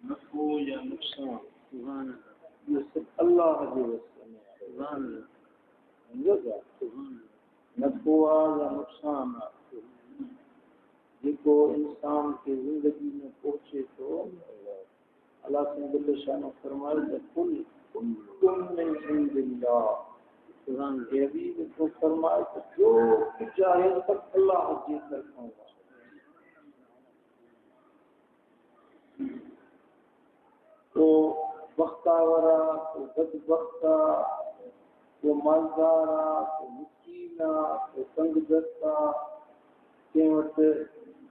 नफ़ो या नुक़सान, ये सब अल्लाह जे वस में नफ़ो या नुक़सान जेको इंसान के ज़िंदगी में पहुचे तो अल्लाह सुब्हानहु शान फरमाए त कुल मिन इंदिल्लाह। ये भी तो फरमाए तो जो कुछ है सब अल्लाह की तरफ है। तो बख्तावरा तो बदबख्ता तो मालदारा तो मिस्कीना तो तंगदस्ता के वट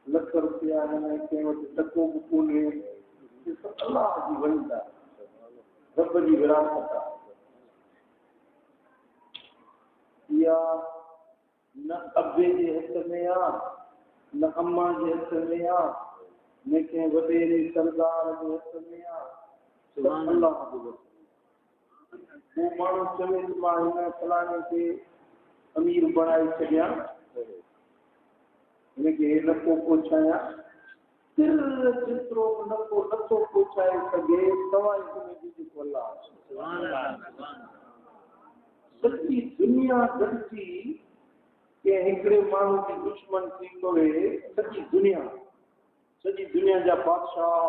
लख रुपया है के वट टको कोने ये सब अल्लाह की वंदा रब जी विरासत या न अब्बे जे हथ में आ न अम्मा जे हथ में आ न के वडेरे सरदार जे हथ में आ सुभान अल्लाह। वो माण्हू चवे मां हिन फलाणे खे अमीर बणाए छॾियां हिनखे नफ़ो पहुचायां जेतिरो नफ़ो नथो पहुचाए सघे सवाइ हुनजी जेको अल्लाह सॼी दुनिया गॾिजी के हिकिड़े माण्हू जी दुश्मन थी पवे सॼी दुनिया जा बादशाह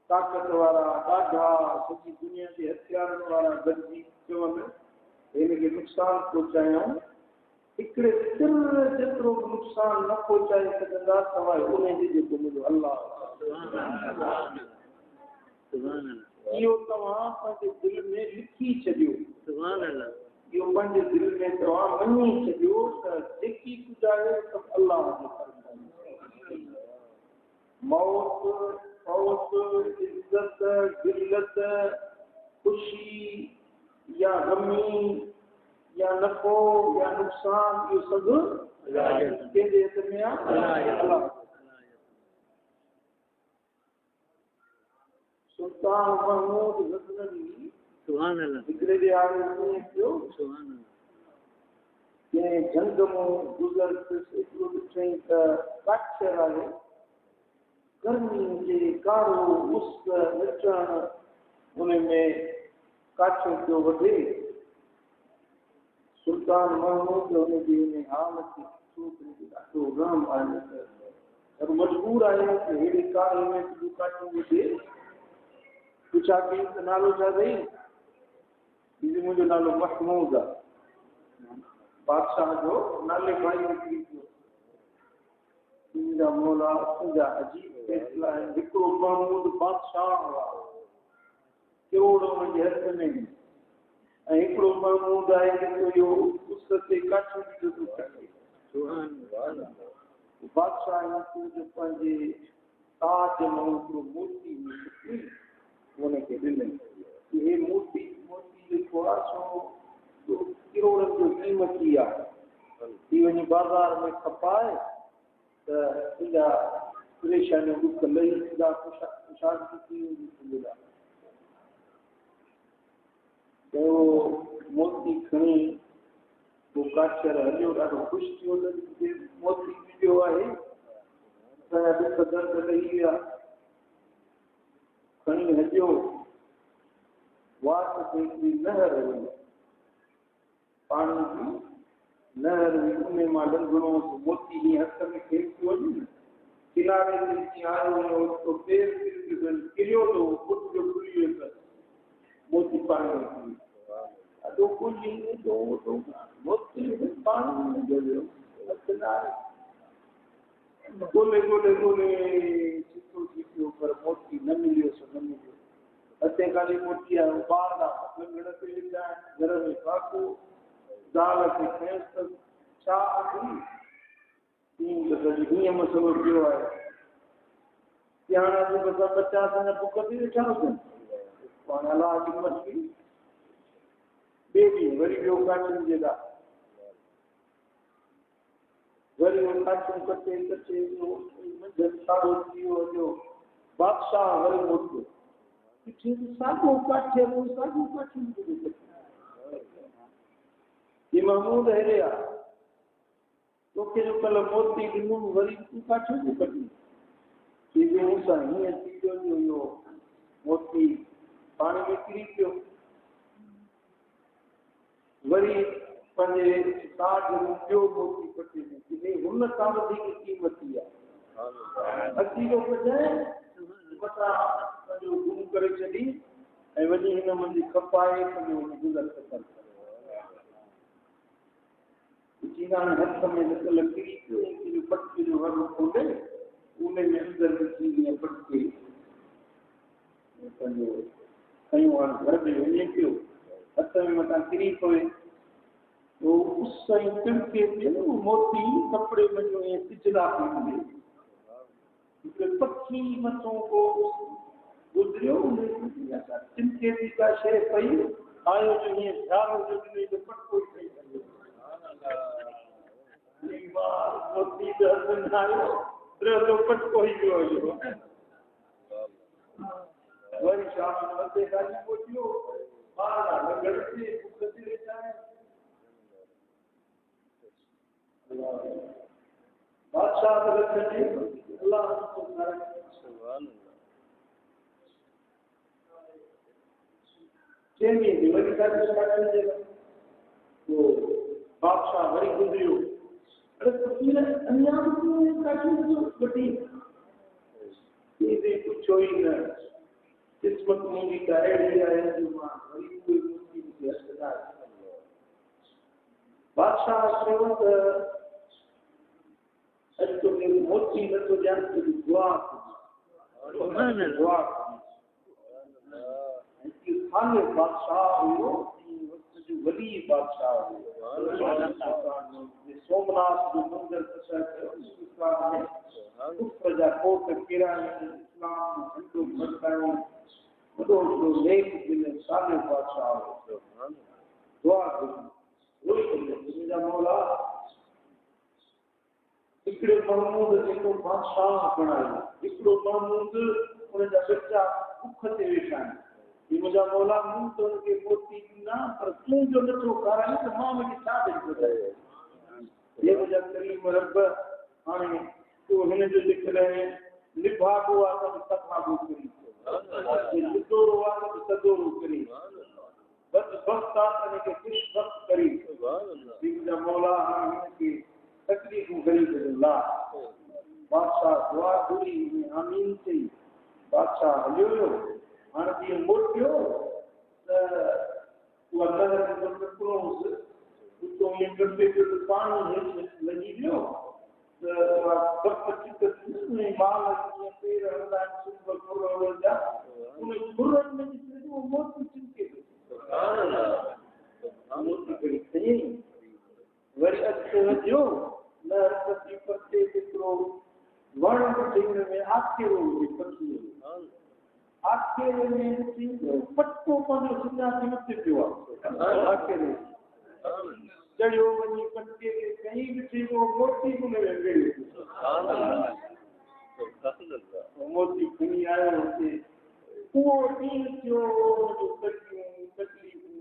ताक़त वारा ॾाढा सॼी दुनिया जे हथियारनि वारा गॾिजी चवनि हिनखे नुक़सान पहुचायूं हिकिड़े सिर जेतिरो नुक़सान न पहुचाए सघंदा सवाइ उनजे जेको मुंहिंजो अल्लाह। इहो तव्हां पंहिंजे दिलि में लिखी छॾियो, इहो पंहिंजे दिलि में तव्हां मञी छॾियो त जेकी कुझु आहे सभु अल्लाह जे तरफ़। मौत फौत इज़त ज़िल्लत खुशी या गमी या नफ़ो या नुक़सान इहो सभु कंहिंजे हथ में आहे अल्लाह। सुल्तान महमूद गज़नवी हिकिड़े ॾे आयो थियो कंहिं जंग मां गुज़र एतिरो ॾिठईं त काठियर आहे गर्मी हुजे कारो उस नचण उन में काठियो पियो वधे। सुल्तान महमूद हुनजी उन हालत खे ॾाढो रहम आहे पर मजबूर आहे कि अहिड़े कारे में काठियो हुजे। पुछा कई त नालो छा अथई? मुंहिंजो नालो महमूद आहे। बादशाह जो नाले भाई निकिरी पियो तुंहिंजा मौला तुंहिंजा अजीब फैसला आहिनि। हिकिड़ो महमूद बादशाह हुआ करोड़ हुनजे हथ में ऐं हिकिड़ो महमूद आहे जेको इहो उस ते काठियो थो करे। बादशाह जो पंहिंजे ताज मां हिकिड़ो मोती निकिती हुनखे ॾिनई हे मोती जेको आहे सो करोड़नि जो क़ीमती आहे ही वञी बाज़ार में खपाए त तुंहिंजा परेशानियूं दुख लही वेंदा ख़ुशहाली थी वेंदी तुंहिंजे लाइ। त उहो मोती खणी पोइ काठियर हलियो ॾाढो ख़ुशि थियो मोती मिलियो आहे असांजा दुख दर्द लही विया। खणी हलियो वाट ते हिकिड़ी नहर हुई पाणी जी नहर हुई उन मां लंघणो मोती हीअं हथ में खेल थी वञे किनारे ते आयो हुयो तो पेर किरियो तो फुट जो खुली वियो मोती पाणी में ॾाढो कुझु मोती पाणी में वियो ॻोल्हे चितो थी पियो पर मोती न मिलियो हथे खाली मोती आयो ॿार लंघण ते विधा घर में काको ज़ाल खे खयसि छा हीअं मसइलो पियो आहे की हाणे असां बच्चा असांजा बुख ते वेठा हुजनि पाण अलाह जी मछली ॿिए ॾींहुं वरी वियो काठियुनि जे लाइ वरी काठियूं कटे मंझंदि साड़ो थी वियो बादशाह वरी मोटियो साॻियो काठियूं महमूद हेॾे आहे तोखे जो कल्ह मोती ॾिनो वरी तूं काठियूं थी कटी मूसा हीअं थी पियो जो इहो मोती पाणी में किरी पियो वरी पंहिंजे साठ में ॿियो मोती पटे में हुन खां वधीक क़ीमती आहे अची जो कजाए मथां पंहिंजो गुम करे छॾी ऐं वञी हिन मुंहिंजी खपाए पंहिंजो गुज़र ख़तमु चीना हथ में लकल किरी पियो पटके जो वॻो खोले उन में अंदर विझी ईअं पटके पंहिंजो खयूं हाणे घर में वञे पियो हथ में मथां किरी पए तो उस तिड़के पे वो मोती कपड़े में जो है पिछला पीछे पक्षी मतों को गुजरियो तिनके भी का शे पई आयो जो ये झारो जो ने जो पटको थई मोती दर्शन आयो तो पटको ही जो वरी शाम मथे गाली पहुंचियो बारा लगड़ से कुछ लेता है बादशाह रखने अल्लाह सुभान अल्लाह चेंगे वरी का स्टार्ट देगा तो बादशाह वरी गुजरियो अरे फकीर अन्याम में काटी जो बटी ये कुछ होई न किस्मत मुंगी का एड़ी है जो मां वरी कोई मुंगी के अस्पताल बादशाह सेवक तो मोती न तो जानते दुआ दुआ खाने बादशाह हुयो जो वली बादशाह हुयो सोमनाथ जो मंदिर इस्लाम में उस प्रजा कोट केरा इस्लाम हिंदू मस्तानी वडो जो लेख दिन साले बादशाह हुयो दुआ रोई मुंहिंजा मौला हिकिड़े महमूद जेको बादशाह बणायो हिकिड़ो महमूद उनजा बच्चा भुख ते वेठा आहिनि मुंहिंजा मौला मूं त उनखे मोती ॾिना पर तूं जो नथो खाराई त मां उनखे छा ॾेई ॿुधायो हे मुंहिंजा करीम रब हाणे तूं हिन जो लिखियल आहे लिभाॻो आहे त सफ़ाॻो करी सिदोरो आहे त सदोरो करी बस वक्त आहे के कुछ वक्त करी मुंहिंजा मौला हाणे हिनखे तकलीफ़ूं घणी अल्लाह बादशाह दुआ घुरी आमीन चई बादशाह हलियो वियो हाणे जीअं मोटियो त उहा नहर जो टुकड़ो हुयुसि उतो ईअं कंदे कंदे पाणी हेठि लॻी वियो त उहा बप चिक थी माल कीअं पेर हलंदा आहिनि सुंभ खुर हलंदा उन खुरनि में ॾिसी उहो मोती चिमके मोती खणी खई वरी अॻिते वधियो लहर पती पते हिकिड़ो वण जंहिं में आखेरो पखी आखेरे में पटको पंहिंजो सिधा थी मथे पियो आहे आखेरे चढ़ियो वञी पटके खे कहीं बि थी वियो मोती उन में वेड़ियो मोती खणी आयो हुते उहो ॾींहुं थियो तकलीफ़ूं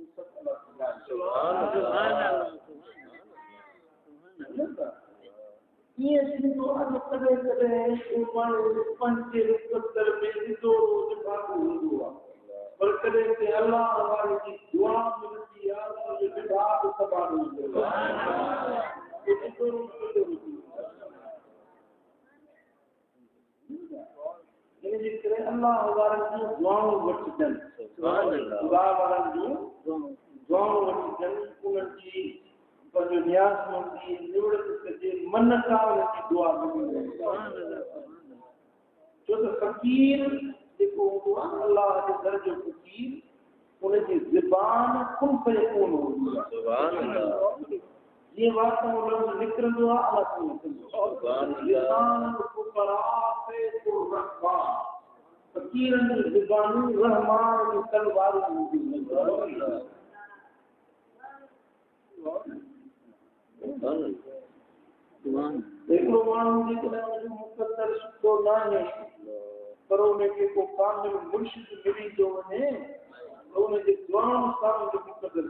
ईअं थींदो आहे कॾहिं कॾहिं माण्हू पंहिंजे पत्थर में सिधो लिभाॻो हूंदो आहे पर कॾहिं ते अलाह वारे जी दुआ मिलंदी आहे उनजो लिभाॻ संभालो हूंदो आहे इनजे करे अलाह वारनि जूं दुआऊं वठजनि खुदा वारनि जूं दुआऊं वठजनि उन्हनि जी पंहिंजो न्यास मंदी निवड़त कजे मन खां उनजी दुआ मिली छो त फ़क़ीर जेको हूंदो आहे अलाह जे दर जो फ़क़ीर उनजी ज़बान कुन फयकून हूंदी आहे जीअं वास्तव लफ़्ज़ निकिरंदो आहे अलाह फ़क़ीरनि जी ज़बानूं रहमान जी तलवारूं हूंदियूं हिकिड़ो माण्हू जेकॾहिं मुक़दर सुठो न आहे पर उनखे को कामिल मुर्शिद मिली थो वञे त उनजे दुआउनि सां उनजो मुक़दर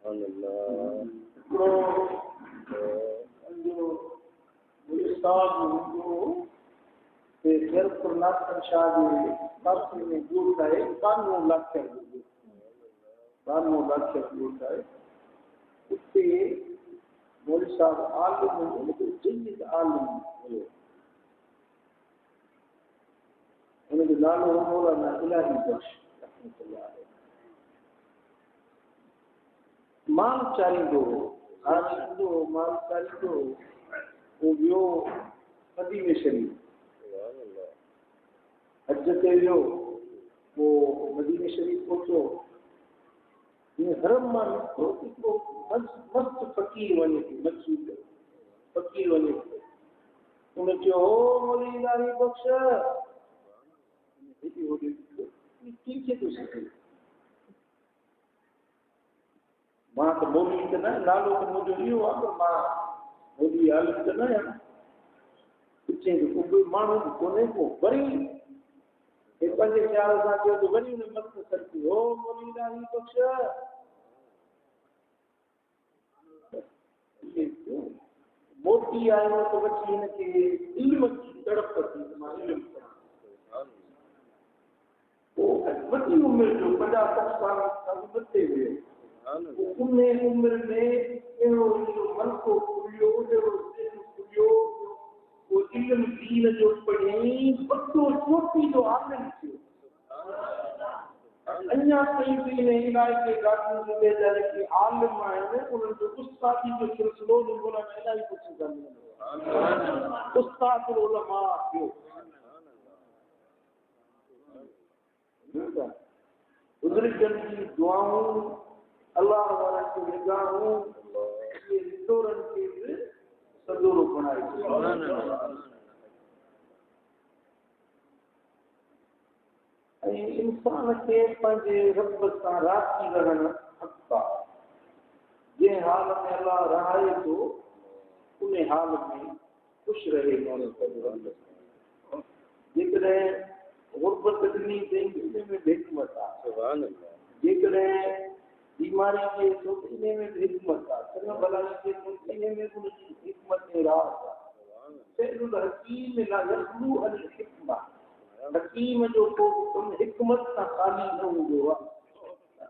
हिकिड़ो जो गुलिस्तान जो ज़रफ़ुर नासिर शाह जे पासे में ॻोठ आहे 92 लाख जो 92 लाख ॻोठ आहे उते मौलवी साहब आलिम जदीद आलिम हुयो उनजो नालो मौलाना इलाही बख्श रहमतुल्लाह अलैह माल चाहींदो हाणे माल चाहींदो वो वियो मदीने शरीफ़ हज ते वियो वो मदीने शरीफ़ पहुचो हरम मां निकितो हिकिड़ो मस्त फ़कीर वञे थी मस्जिद फ़कीर वञे थो उन चयो ओ मौलवी इलाही बख्श कंहिंखे थो सिखे मां त मौलवी त न नालो त मुंहिंजो इहो आहे पर मां मौलवी आलिम त न आहियां पुछे त कोई माण्हू बि कोन्हे को वरी हे पंहिंजे ख़्याल सां चयो त वरी हुन मस्त सरकी हो मौलवी इलाही बख्श मोटी आयो त वठी हिनखे इल्म जी तड़प थी त मां इल्म कयां पोइ वॾी उमिरि जो 50-60 साल खां मथे वियो उन उमिरि में अहिड़ो मलको खुलियो अहिड़ो दिलि खुलियो वो इल्म दीन जो पढ़ियई वॾो चोटी जो आलिम थियो अञा ताईं बि हिन इलाइक़े गाॾियूं मिले जेके आलिम आहिनि उन्हनि जो उस्तादी जो सिलसिलो मौलाना इलाही कुझु था मिलंदो उस्तादुल उलमा थियो बुज़ुर्गनि जी दुआऊं अल्लाह वारनि जूं निगाहूं इहे रिदोरनि खे बि सदोरो बणाए ऐं इंसान खे पंहिंजे रब सां राज़ी रहणु हक़ आहे जंहिं हाल में अल्लाह रहाए थो उन हाल में ख़ुशि रहे जेकॾहिं गुरबत ॾिनी अथई इन में बि हिकमत आहे जेकॾहिं बीमारी थिए थो त इन में बि हिकमत आहे चङा भलाई थिए थो इन में बि उनजी हिकमत ऐं राज़ आहे हकीम ला यखलू अल हिकमा हकीम जो को कमु हिकमत सां ख़ाली न हूंदो आहे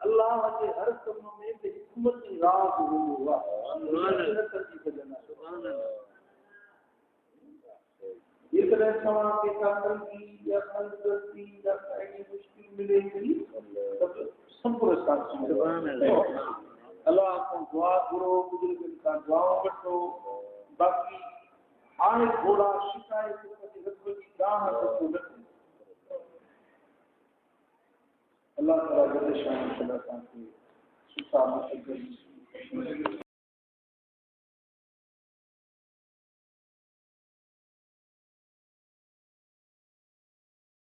अल्लाह जे हर कम में बि हिकमत ऐं राज़ हूंदो आहे न सम्झी सघंदा जेकॾहिं तव्हांखे का तंगी या तंदुरुस्ती या काई मुश्किल मिले थी त सब्र सां अल्लाह खां दुआ घुरो बुज़ुर्गनि खां दुआऊं वठो बाक़ी हाणे थोरा शिकायत रब जी गाह वठो अल्लाह ताला जल शान तव्हांखे सुठा मुस्तक़बिल